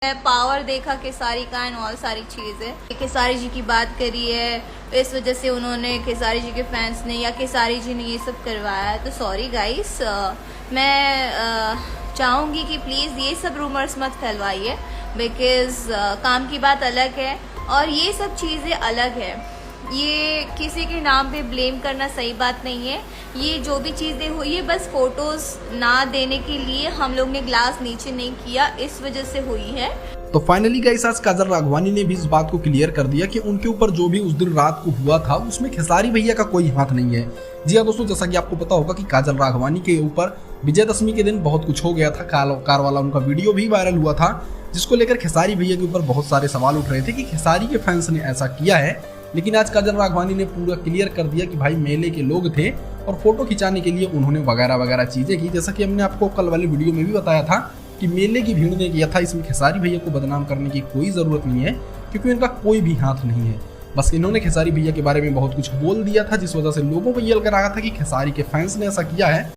Power देखा खेसारी का and all सारी चीज़ें। खेसारी जी की बात करी है, इस वजह से उन्होंने खेसारी जी के फैंस ने या खेसारी जी ने ये सब करवाया है। तो सॉरी गाइस, मैं चाहूँगी कि प्लीज़ ये सब रूमर्स मत फैलवाइए, बिकॉज़ काम की बात अलग है और ये सब चीज़ें अलग है। ये किसी के नाम पे ब्लेम करना सही बात नहीं है। ये जो भी चीज़ें हुई है बस फोटोज ना देने के लिए हम लोग ने ग्लास नीचे नहीं किया, इस वजह से हुई है। तो फाइनली गाइस आज काजल राघवानी ने भी इस बात को क्लियर कर दिया कि उनके ऊपर जो भी उस दिन रात को हुआ था उसमें खेसारी भैया का कोई हाथ नहीं है। जी हाँ दोस्तों, जैसा कि आपको पता होगा कि काजल राघवानी के ऊपर विजयदशमी के दिन बहुत कुछ हो गया था। कार वाला उनका वीडियो भी वायरल हुआ था, जिसको लेकर खेसारी भैया के ऊपर बहुत सारे सवाल उठ रहे थे कि खेसारी के फैंस ने ऐसा किया है। लेकिन आज काजल राघवानी ने पूरा क्लियर कर दिया कि भाई मेले के लोग थे और फोटो खिंचाने के लिए उन्होंने वगैरह वगैरह चीजें की। जैसा कि हमने आपको कल वाले वीडियो में भी बताया था कि मेले की भीड़ ने किया था। इसमें खेसारी भैया को बदनाम करने की कोई जरूरत नहीं है, क्योंकि इनका कोई भी हाथ नहीं है। बस इन्होंने खेसारी भैया के बारे में बहुत कुछ बोल दिया था, जिस वजह से लोगों को ये लग रहा था कि खेसारी के फैंस ने ऐसा किया है।